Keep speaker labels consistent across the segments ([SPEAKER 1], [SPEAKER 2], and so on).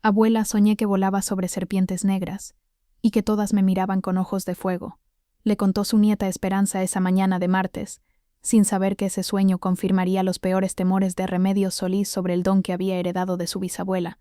[SPEAKER 1] Abuela, soñé que volaba sobre serpientes negras, y que todas me miraban con ojos de fuego. Le contó su nieta Esperanza esa mañana de martes, sin saber que ese sueño confirmaría los peores temores de Remedios Solís sobre el don que había heredado de su bisabuela,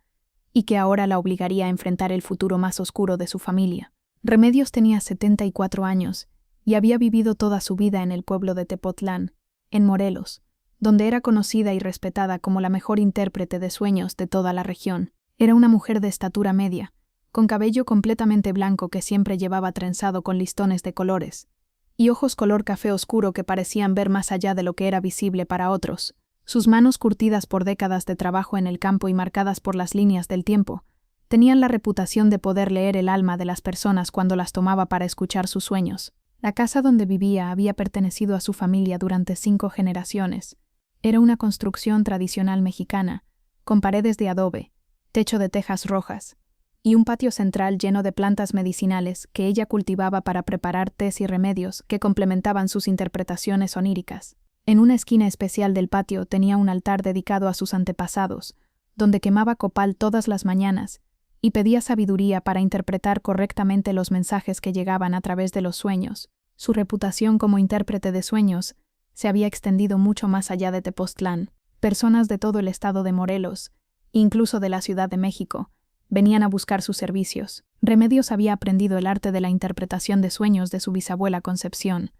[SPEAKER 1] y que ahora la obligaría a enfrentar el futuro más oscuro de su familia. Remedios tenía 74 años, y había vivido toda su vida en el pueblo de Tepotlán, en Morelos, donde era conocida y respetada como la mejor intérprete de sueños de toda la región. Era una mujer de estatura media, con cabello completamente blanco que siempre llevaba trenzado con listones de colores, y ojos color café oscuro que parecían ver más allá de lo que era visible para otros. Sus manos, curtidas por décadas de trabajo en el campo y marcadas por las líneas del tiempo, tenían la reputación de poder leer el alma de las personas cuando las tomaba para escuchar sus sueños. La casa donde vivía había pertenecido a su familia durante 5 generaciones. Era una construcción tradicional mexicana, con paredes de adobe, techo de tejas rojas, y un patio central lleno de plantas medicinales que ella cultivaba para preparar tés y remedios que complementaban sus interpretaciones oníricas. En una esquina especial del patio tenía un altar dedicado a sus antepasados, donde quemaba copal todas las mañanas y pedía sabiduría para interpretar correctamente los mensajes que llegaban a través de los sueños. Su reputación como intérprete de sueños se había extendido mucho más allá de Tepoztlán. Personas de todo el estado de Morelos, incluso de la Ciudad de México, venían a buscar sus servicios. Remedios había aprendido el arte de la interpretación de sueños de su bisabuela Concepción,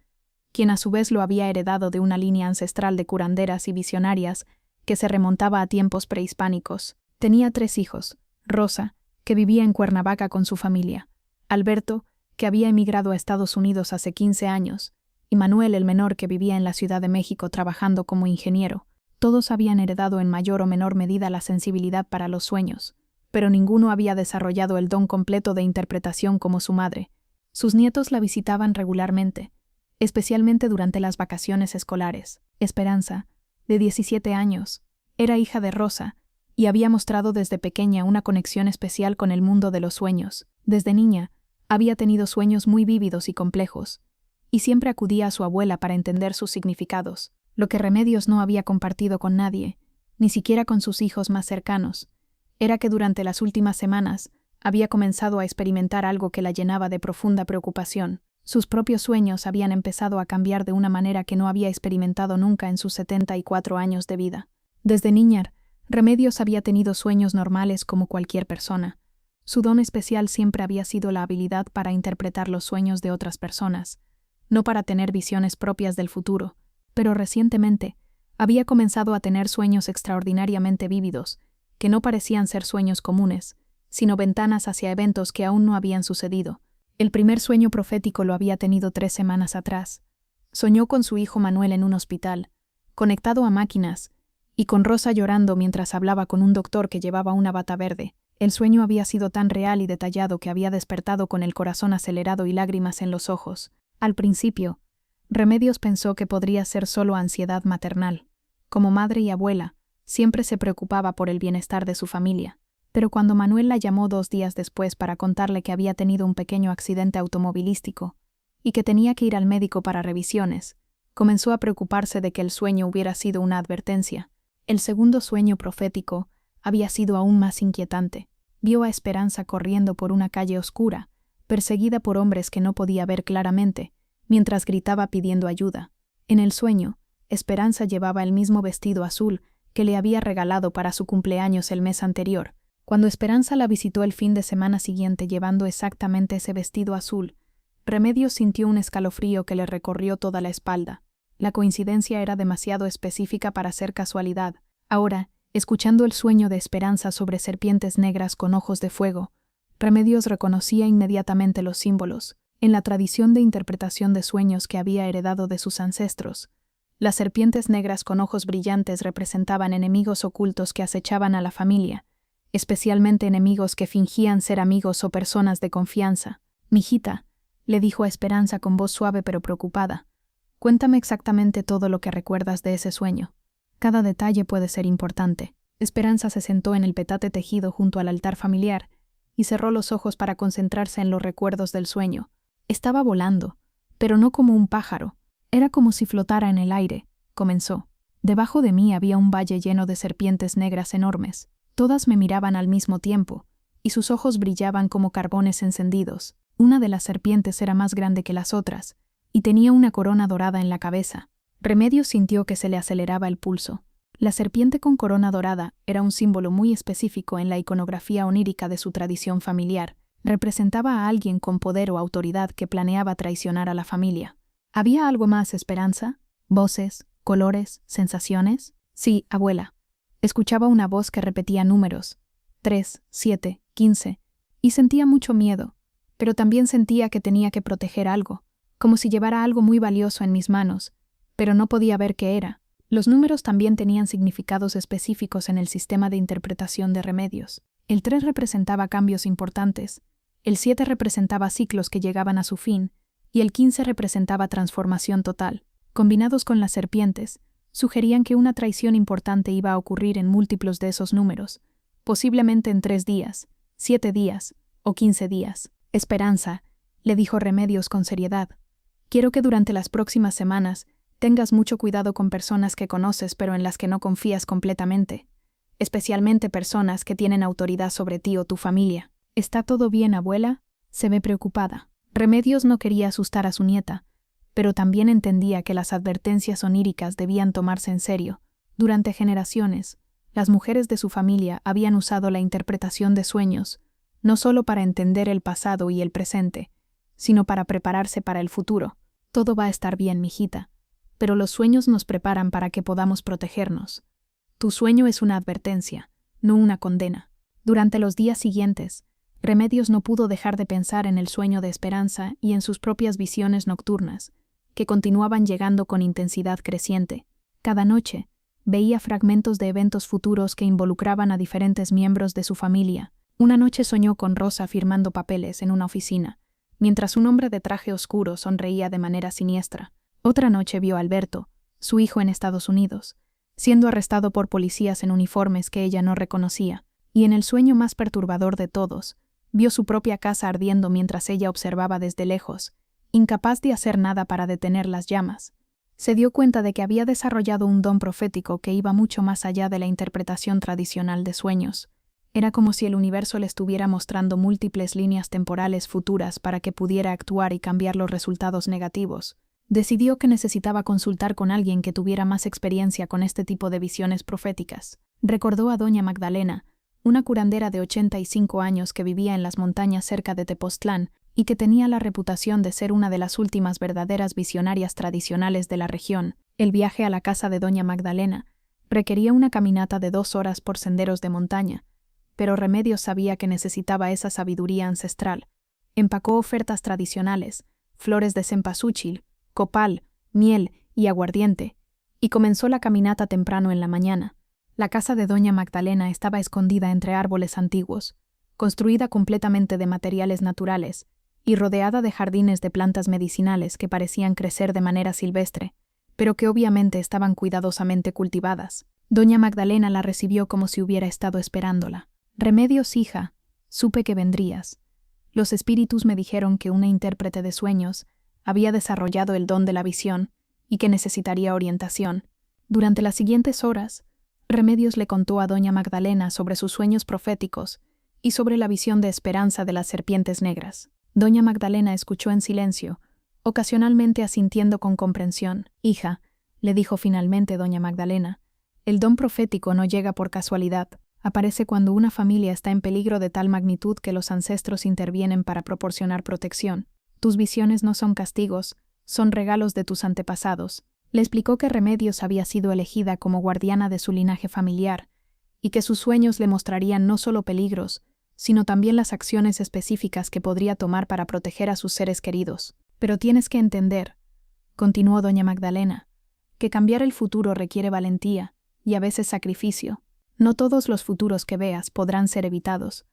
[SPEAKER 1] quien a su vez lo había heredado de una línea ancestral de curanderas y visionarias que se remontaba a tiempos prehispánicos. Tenía 3 hijos: Rosa, que vivía en Cuernavaca con su familia; Alberto, que había emigrado a Estados Unidos hace 15 años, y Manuel, el menor, que vivía en la Ciudad de México trabajando como ingeniero. Todos habían heredado en mayor o menor medida la sensibilidad para los sueños, pero ninguno había desarrollado el don completo de interpretación como su madre. Sus nietos la visitaban regularmente, especialmente durante las vacaciones escolares. Esperanza, de 17 años, era hija de Rosa y había mostrado desde pequeña una conexión especial con el mundo de los sueños. Desde niña, había tenido sueños muy vívidos y complejos, y siempre acudía a su abuela para entender sus significados. Lo que Remedios no había compartido con nadie, ni siquiera con sus hijos más cercanos, era que durante las últimas semanas había comenzado a experimentar algo que la llenaba de profunda preocupación. Sus propios sueños habían empezado a cambiar de una manera que no había experimentado nunca en sus 74 años de vida. Desde niña, Remedios había tenido sueños normales como cualquier persona. Su don especial siempre había sido la habilidad para interpretar los sueños de otras personas, no para tener visiones propias del futuro. Pero recientemente había comenzado a tener sueños extraordinariamente vívidos, que no parecían ser sueños comunes, sino ventanas hacia eventos que aún no habían sucedido. El primer sueño profético lo había tenido 3 semanas atrás. Soñó con su hijo Manuel en un hospital, conectado a máquinas, y con Rosa llorando mientras hablaba con un doctor que llevaba una bata verde. El sueño había sido tan real y detallado que había despertado con el corazón acelerado y lágrimas en los ojos. Al principio, Remedios pensó que podría ser solo ansiedad maternal. Como madre y abuela, siempre se preocupaba por el bienestar de su familia. Pero cuando Manuel la llamó 2 días después para contarle que había tenido un pequeño accidente automovilístico y que tenía que ir al médico para revisiones, comenzó a preocuparse de que el sueño hubiera sido una advertencia. El segundo sueño profético había sido aún más inquietante. Vio a Esperanza corriendo por una calle oscura, perseguida por hombres que no podía ver claramente, mientras gritaba pidiendo ayuda. En el sueño, Esperanza llevaba el mismo vestido azul que le había regalado para su cumpleaños el mes anterior. Cuando Esperanza la visitó el fin de semana siguiente llevando exactamente ese vestido azul, Remedios sintió un escalofrío que le recorrió toda la espalda. La coincidencia era demasiado específica para ser casualidad. Ahora, escuchando el sueño de Esperanza sobre serpientes negras con ojos de fuego, Remedios reconocía inmediatamente los símbolos. En la tradición de interpretación de sueños que había heredado de sus ancestros, las serpientes negras con ojos brillantes representaban enemigos ocultos que acechaban a la familia, especialmente enemigos que fingían ser amigos o personas de confianza. «Mijita», le dijo a Esperanza con voz suave pero preocupada, «cuéntame exactamente todo lo que recuerdas de ese sueño. Cada detalle puede ser importante». Esperanza se sentó en el petate tejido junto al altar familiar y cerró los ojos para concentrarse en los recuerdos del sueño. Estaba volando, pero no como un pájaro. Era como si flotara en el aire, comenzó. Debajo de mí había un valle lleno de serpientes negras enormes. Todas me miraban al mismo tiempo, y sus ojos brillaban como carbones encendidos. Una de las serpientes era más grande que las otras, y tenía una corona dorada en la cabeza. Remedios sintió que se le aceleraba el pulso. La serpiente con corona dorada era un símbolo muy específico en la iconografía onírica de su tradición familiar. Representaba a alguien con poder o autoridad que planeaba traicionar a la familia. ¿Había algo más, Esperanza? ¿Voces, colores, sensaciones? Sí, abuela. Escuchaba una voz que repetía números, 3, 7, 15, y sentía mucho miedo, pero también sentía que tenía que proteger algo, como si llevara algo muy valioso en mis manos, pero no podía ver qué era. Los números también tenían significados específicos en el sistema de interpretación de Remedios. El 3 representaba cambios importantes, el 7 representaba ciclos que llegaban a su fin, y el 15 representaba transformación total. Combinados con las serpientes, sugerían que una traición importante iba a ocurrir en múltiplos de esos números, posiblemente en 3 días, 7 días o 15 días. Esperanza, le dijo Remedios con seriedad, quiero que durante las próximas semanas tengas mucho cuidado con personas que conoces pero en las que no confías completamente, especialmente personas que tienen autoridad sobre ti o tu familia. ¿Está todo bien, abuela? Se ve preocupada. Remedios no quería asustar a su nieta, pero también entendía que las advertencias oníricas debían tomarse en serio. Durante generaciones, las mujeres de su familia habían usado la interpretación de sueños, no solo para entender el pasado y el presente, sino para prepararse para el futuro. Todo va a estar bien, mijita, pero los sueños nos preparan para que podamos protegernos. Tu sueño es una advertencia, no una condena. Durante los días siguientes, Remedios no pudo dejar de pensar en el sueño de Esperanza y en sus propias visiones nocturnas, que continuaban llegando con intensidad creciente. Cada noche, veía fragmentos de eventos futuros que involucraban a diferentes miembros de su familia. Una noche soñó con Rosa firmando papeles en una oficina, mientras un hombre de traje oscuro sonreía de manera siniestra. Otra noche vio a Alberto, su hijo en Estados Unidos, siendo arrestado por policías en uniformes que ella no reconocía, y en el sueño más perturbador de todos, vio su propia casa ardiendo mientras ella observaba desde lejos, incapaz de hacer nada para detener las llamas. Se dio cuenta de que había desarrollado un don profético que iba mucho más allá de la interpretación tradicional de sueños. Era como si el universo le estuviera mostrando múltiples líneas temporales futuras para que pudiera actuar y cambiar los resultados negativos. Decidió que necesitaba consultar con alguien que tuviera más experiencia con este tipo de visiones proféticas. Recordó a doña Magdalena, una curandera de 85 años que vivía en las montañas cerca de Tepoztlán y que tenía la reputación de ser una de las últimas verdaderas visionarias tradicionales de la región. El viaje a la casa de doña Magdalena requería una caminata de 2 horas por senderos de montaña, pero Remedios sabía que necesitaba esa sabiduría ancestral. Empacó ofertas tradicionales, flores de cempasúchil, copal, miel y aguardiente, y comenzó la caminata temprano en la mañana. La casa de doña Magdalena estaba escondida entre árboles antiguos, construida completamente de materiales naturales y rodeada de jardines de plantas medicinales que parecían crecer de manera silvestre, pero que obviamente estaban cuidadosamente cultivadas. Doña Magdalena la recibió como si hubiera estado esperándola. Remedios, hija, supe que vendrías. Los espíritus me dijeron que una intérprete de sueños había desarrollado el don de la visión y que necesitaría orientación. Durante las siguientes horas, Remedios le contó a doña Magdalena sobre sus sueños proféticos y sobre la visión de Esperanza de las serpientes negras. Doña Magdalena escuchó en silencio, ocasionalmente asintiendo con comprensión. Hija, le dijo finalmente doña Magdalena, el don profético no llega por casualidad. Aparece cuando una familia está en peligro de tal magnitud que los ancestros intervienen para proporcionar protección. Tus visiones no son castigos, son regalos de tus antepasados. Le explicó que Remedios había sido elegida como guardiana de su linaje familiar y que sus sueños le mostrarían no solo peligros, sino también las acciones específicas que podría tomar para proteger a sus seres queridos. Pero tienes que entender, continuó doña Magdalena, que cambiar el futuro requiere valentía y a veces sacrificio. No todos los futuros que veas podrán ser evitados,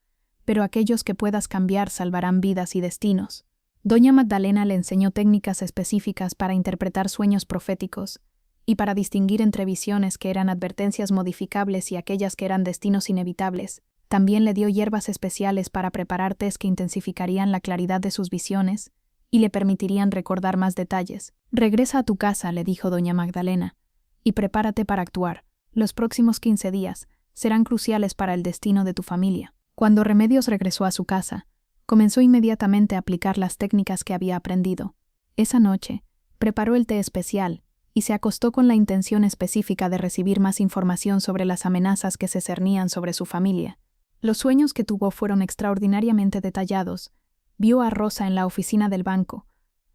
[SPEAKER 1] pero aquellos que puedas cambiar salvarán vidas y destinos. Doña Magdalena le enseñó técnicas específicas para interpretar sueños proféticos y para distinguir entre visiones que eran advertencias modificables y aquellas que eran destinos inevitables. También le dio hierbas especiales para preparar tés que intensificarían la claridad de sus visiones y le permitirían recordar más detalles. Regresa a tu casa, le dijo doña Magdalena, y prepárate para actuar. Los próximos 15 días serán cruciales para el destino de tu familia. Cuando Remedios regresó a su casa, comenzó inmediatamente a aplicar las técnicas que había aprendido. Esa noche, preparó el té especial y se acostó con la intención específica de recibir más información sobre las amenazas que se cernían sobre su familia. Los sueños que tuvo fueron extraordinariamente detallados. Vio a Rosa en la oficina del banco,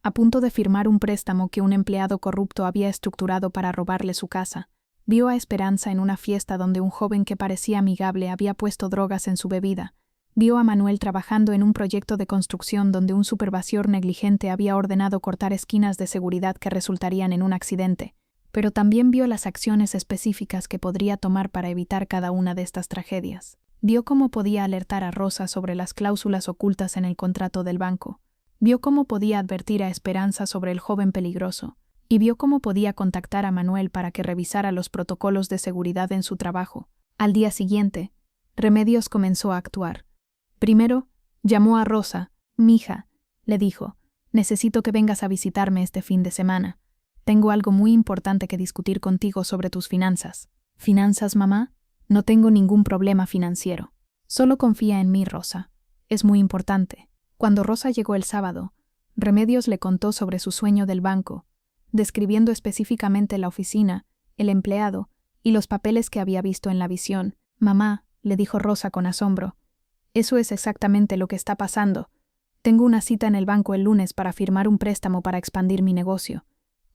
[SPEAKER 1] a punto de firmar un préstamo que un empleado corrupto había estructurado para robarle su casa. Vio a Esperanza en una fiesta donde un joven que parecía amigable había puesto drogas en su bebida. Vio a Manuel trabajando en un proyecto de construcción donde un supervisor negligente había ordenado cortar esquinas de seguridad que resultarían en un accidente, pero también vio las acciones específicas que podría tomar para evitar cada una de estas tragedias. Vio cómo podía alertar a Rosa sobre las cláusulas ocultas en el contrato del banco. Vio cómo podía advertir a Esperanza sobre el joven peligroso. Y vio cómo podía contactar a Manuel para que revisara los protocolos de seguridad en su trabajo. Al día siguiente, Remedios comenzó a actuar. Primero, llamó a Rosa. «Mija», le dijo, «necesito que vengas a visitarme este fin de semana. Tengo algo muy importante que discutir contigo sobre tus finanzas». «¿Finanzas, mamá? No tengo ningún problema financiero. Solo confía en mí, Rosa. Es muy importante». Cuando Rosa llegó el sábado, Remedios le contó sobre su sueño del banco, describiendo específicamente la oficina, el empleado y los papeles que había visto en la visión. «Mamá», le dijo Rosa con asombro, «eso es exactamente lo que está pasando. Tengo una cita en el banco el lunes para firmar un préstamo para expandir mi negocio».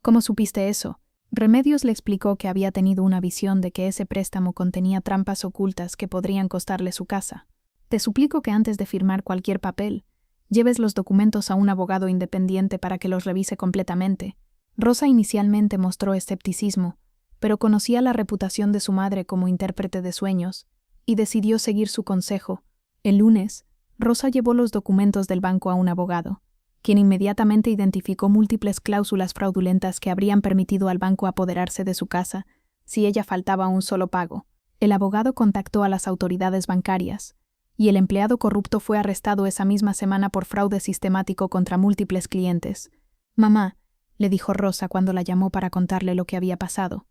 [SPEAKER 1] «¿Cómo supiste eso?» Remedios le explicó que había tenido una visión de que ese préstamo contenía trampas ocultas que podrían costarle su casa. «Te suplico que antes de firmar cualquier papel, lleves los documentos a un abogado independiente para que los revise completamente». Rosa inicialmente mostró escepticismo, pero conocía la reputación de su madre como intérprete de sueños, y decidió seguir su consejo. El lunes, Rosa llevó los documentos del banco a un abogado, quien inmediatamente identificó múltiples cláusulas fraudulentas que habrían permitido al banco apoderarse de su casa si ella faltaba un solo pago. El abogado contactó a las autoridades bancarias, y el empleado corrupto fue arrestado esa misma semana por fraude sistemático contra múltiples clientes. «Mamá», le dijo Rosa cuando la llamó para contarle lo que había pasado,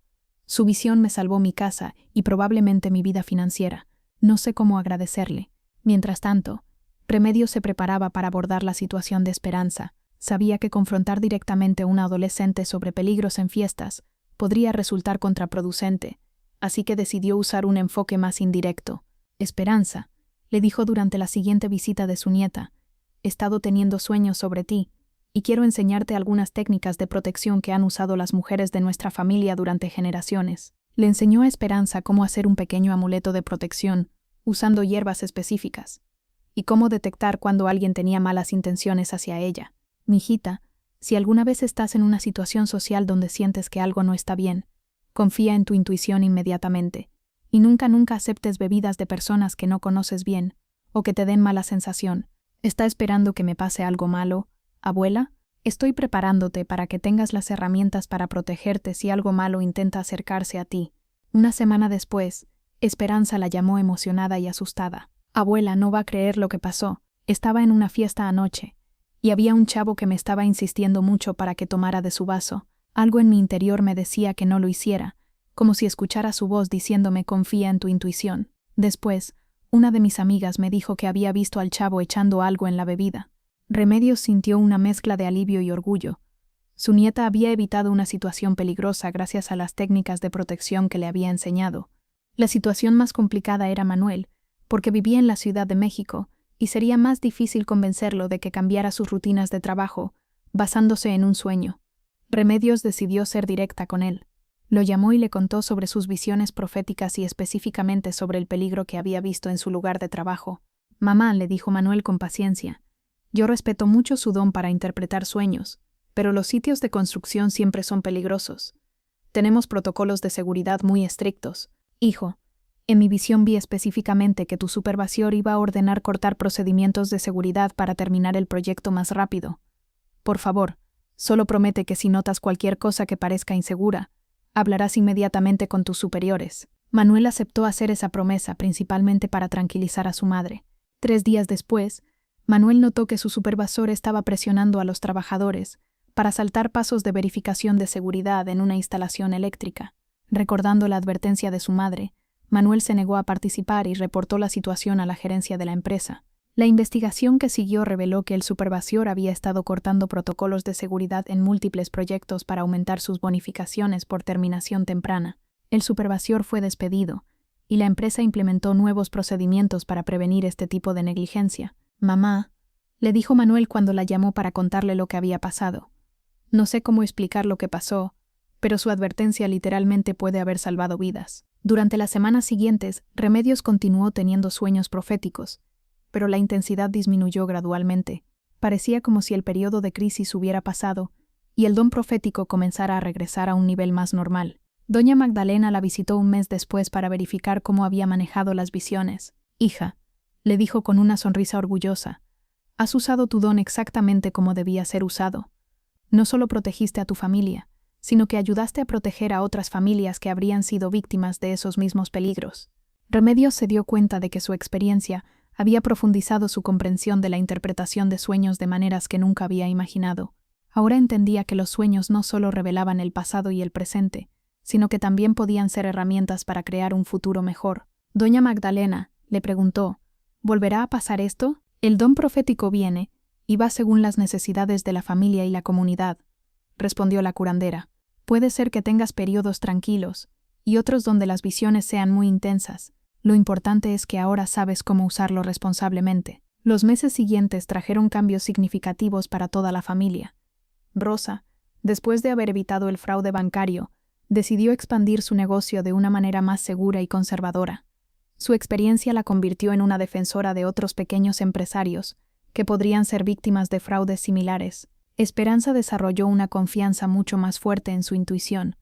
[SPEAKER 1] «su visión me salvó mi casa y probablemente mi vida financiera. No sé cómo agradecerle». Mientras tanto, Remedios se preparaba para abordar la situación de Esperanza. Sabía que confrontar directamente a una adolescente sobre peligros en fiestas podría resultar contraproducente, así que decidió usar un enfoque más indirecto. «Esperanza», le dijo durante la siguiente visita de su nieta, «he estado teniendo sueños sobre ti, y quiero enseñarte algunas técnicas de protección que han usado las mujeres de nuestra familia durante generaciones». Le enseñó a Esperanza cómo hacer un pequeño amuleto de protección, usando hierbas específicas, y cómo detectar cuando alguien tenía malas intenciones hacia ella. «Mijita, si alguna vez estás en una situación social donde sientes que algo no está bien, confía en tu intuición inmediatamente, y nunca aceptes bebidas de personas que no conoces bien, o que te den mala sensación. ¿Está esperando que me pase algo malo, abuela? Estoy preparándote para que tengas las herramientas para protegerte si algo malo intenta acercarse a ti». Una semana después, Esperanza la llamó emocionada y asustada. «Abuela, no va a creer lo que pasó. Estaba en una fiesta anoche, y había un chavo que me estaba insistiendo mucho para que tomara de su vaso. Algo en mi interior me decía que no lo hiciera, como si escuchara su voz diciéndome confía en tu intuición. Después, una de mis amigas me dijo que había visto al chavo echando algo en la bebida». Remedios sintió una mezcla de alivio y orgullo. Su nieta había evitado una situación peligrosa gracias a las técnicas de protección que le había enseñado. La situación más complicada era Manuel, porque vivía en la Ciudad de México y sería más difícil convencerlo de que cambiara sus rutinas de trabajo, basándose en un sueño. Remedios decidió ser directa con él. Lo llamó y le contó sobre sus visiones proféticas y específicamente sobre el peligro que había visto en su lugar de trabajo. «Mamá», le dijo Manuel con paciencia, «yo respeto mucho su don para interpretar sueños, pero los sitios de construcción siempre son peligrosos. Tenemos protocolos de seguridad muy estrictos. Hijo, en mi visión vi específicamente que tu supervisor iba a ordenar cortar procedimientos de seguridad para terminar el proyecto más rápido. Por favor, solo promete que si notas cualquier cosa que parezca insegura, hablarás inmediatamente con tus superiores». Manuel aceptó hacer esa promesa principalmente para tranquilizar a su madre. 3 días después, Manuel notó que su supervisor estaba presionando a los trabajadores para saltar pasos de verificación de seguridad en una instalación eléctrica. Recordando la advertencia de su madre, Manuel se negó a participar y reportó la situación a la gerencia de la empresa. La investigación que siguió reveló que el supervisor había estado cortando protocolos de seguridad en múltiples proyectos para aumentar sus bonificaciones por terminación temprana. El supervisor fue despedido, y la empresa implementó nuevos procedimientos para prevenir este tipo de negligencia. «Mamá», le dijo Manuel cuando la llamó para contarle lo que había pasado. «No sé cómo explicar lo que pasó, pero su advertencia literalmente puede haber salvado vidas». Durante las semanas siguientes, Remedios continuó teniendo sueños proféticos, pero la intensidad disminuyó gradualmente. Parecía como si el periodo de crisis hubiera pasado y el don profético comenzara a regresar a un nivel más normal. Doña Magdalena la visitó un mes después para verificar cómo había manejado las visiones. «Hija», le dijo con una sonrisa orgullosa, «has usado tu don exactamente como debía ser usado. No solo protegiste a tu familia, sino que ayudaste a proteger a otras familias que habrían sido víctimas de esos mismos peligros». Remedios se dio cuenta de que su experiencia había profundizado su comprensión de la interpretación de sueños de maneras que nunca había imaginado. Ahora entendía que los sueños no solo revelaban el pasado y el presente, sino que también podían ser herramientas para crear un futuro mejor. Doña Magdalena le preguntó, ¿volverá a pasar esto? «El don profético viene y va según las necesidades de la familia y la comunidad», respondió la curandera. «Puede ser que tengas periodos tranquilos y otros donde las visiones sean muy intensas. Lo importante es que ahora sabes cómo usarlo responsablemente». Los meses siguientes trajeron cambios significativos para toda la familia. Rosa, después de haber evitado el fraude bancario, decidió expandir su negocio de una manera más segura y conservadora. Su experiencia la convirtió en una defensora de otros pequeños empresarios que podrían ser víctimas de fraudes similares. Esperanza desarrolló una confianza mucho más fuerte en su intuición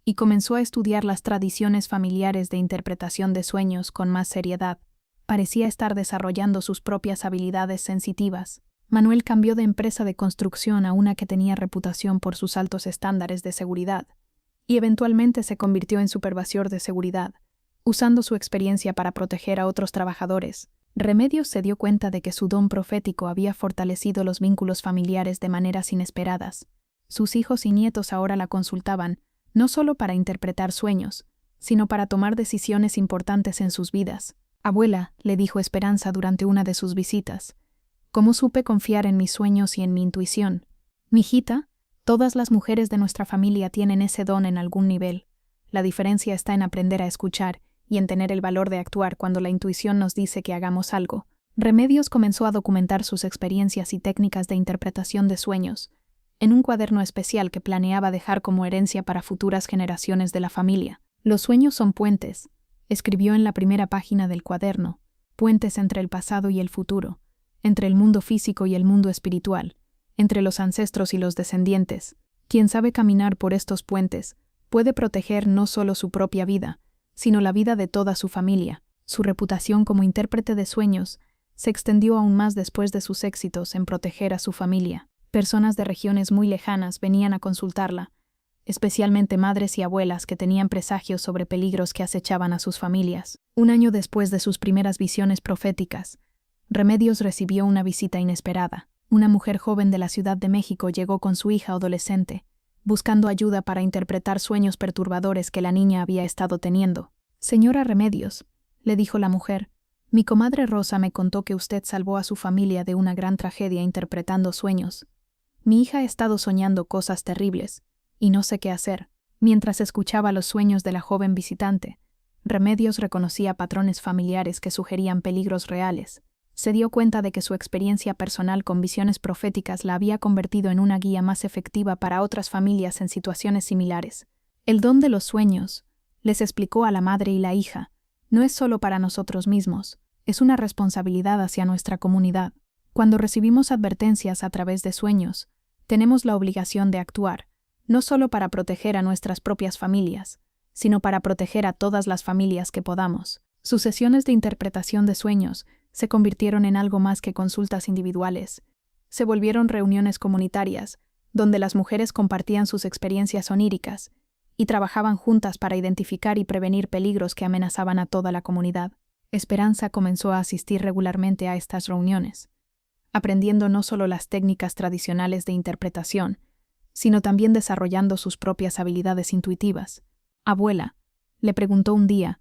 [SPEAKER 1] y comenzó a estudiar las tradiciones familiares de interpretación de sueños con más seriedad. Parecía estar desarrollando sus propias habilidades sensitivas. Manuel cambió de empresa de construcción a una que tenía reputación por sus altos estándares de seguridad, y eventualmente se convirtió en supervisor de seguridad, usando su experiencia para proteger a otros trabajadores. Remedios se dio cuenta de que su don profético había fortalecido los vínculos familiares de maneras inesperadas. Sus hijos y nietos ahora la consultaban, no solo para interpretar sueños, sino para tomar decisiones importantes en sus vidas. «Abuela», le dijo Esperanza durante una de sus visitas, «¿cómo supe confiar en mis sueños y en mi intuición? Mijita, todas las mujeres de nuestra familia tienen ese don en algún nivel. La diferencia está en aprender a escuchar y en tener el valor de actuar cuando la intuición nos dice que hagamos algo». Remedios comenzó a documentar sus experiencias y técnicas de interpretación de sueños en un cuaderno especial que planeaba dejar como herencia para futuras generaciones de la familia. «Los sueños son puentes», escribió en la primera página del cuaderno, «puentes entre el pasado y el futuro, entre el mundo físico y el mundo espiritual, entre los ancestros y los descendientes. Quien sabe caminar por estos puentes puede proteger no solo su propia vida, sino la vida de toda su familia». Su reputación como intérprete de sueños se extendió aún más después de sus éxitos en proteger a su familia. Personas de regiones muy lejanas venían a consultarla, especialmente madres y abuelas que tenían presagios sobre peligros que acechaban a sus familias. Un año después de sus primeras visiones proféticas, Remedios recibió una visita inesperada. Una mujer joven de la Ciudad de México llegó con su hija adolescente, buscando ayuda para interpretar sueños perturbadores que la niña había estado teniendo. «Señora Remedios», le dijo la mujer, «mi comadre Rosa me contó que usted salvó a su familia de una gran tragedia interpretando sueños. Mi hija ha estado soñando cosas terribles, y no sé qué hacer». Mientras escuchaba los sueños de la joven visitante, Remedios reconocía patrones familiares que sugerían peligros reales. Se dio cuenta de que su experiencia personal con visiones proféticas la había convertido en una guía más efectiva para otras familias en situaciones similares. «El don de los sueños», les explicó a la madre y la hija, «no es solo para nosotros mismos, es una responsabilidad hacia nuestra comunidad. Cuando recibimos advertencias a través de sueños, tenemos la obligación de actuar, no solo para proteger a nuestras propias familias, sino para proteger a todas las familias que podamos». Sus sesiones de interpretación de sueños se convirtieron en algo más que consultas individuales. Se volvieron reuniones comunitarias, donde las mujeres compartían sus experiencias oníricas y trabajaban juntas para identificar y prevenir peligros que amenazaban a toda la comunidad. Esperanza comenzó a asistir regularmente a estas reuniones, aprendiendo no solo las técnicas tradicionales de interpretación, sino también desarrollando sus propias habilidades intuitivas. «Abuela», le preguntó un día,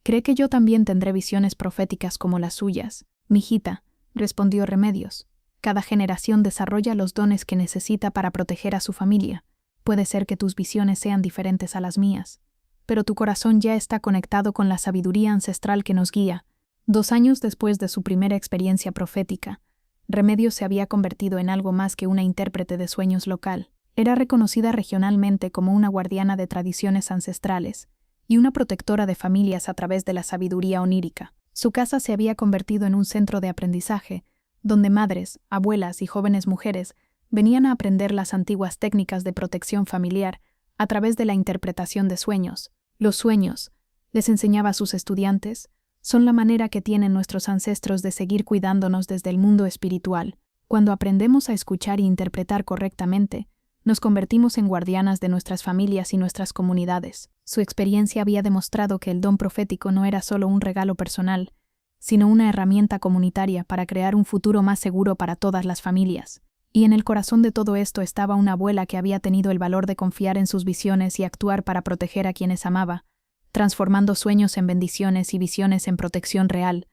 [SPEAKER 1] Cree que yo también tendré visiones proféticas como las suyas. Mijita, respondió Remedios. Cada generación desarrolla los dones que necesita para proteger a su familia. Puede ser que tus visiones sean diferentes a las mías, pero tu corazón ya está conectado con la sabiduría ancestral que nos guía. 2 años después de su primera experiencia profética, Remedios se había convertido en algo más que una intérprete de sueños local. Era reconocida regionalmente como una guardiana de tradiciones ancestrales y una protectora de familias a través de la sabiduría onírica. Su casa se había convertido en un centro de aprendizaje, donde madres, abuelas y jóvenes mujeres venían a aprender las antiguas técnicas de protección familiar a través de la interpretación de sueños. Los sueños, les enseñaba a sus estudiantes, son la manera que tienen nuestros ancestros de seguir cuidándonos desde el mundo espiritual. Cuando aprendemos a escuchar e interpretar correctamente, nos convertimos en guardianas de nuestras familias y nuestras comunidades. Su experiencia había demostrado que el don profético no era solo un regalo personal, sino una herramienta comunitaria para crear un futuro más seguro para todas las familias. Y en el corazón de todo esto estaba una abuela que había tenido el valor de confiar en sus visiones y actuar para proteger a quienes amaba, transformando sueños en bendiciones y visiones en protección real.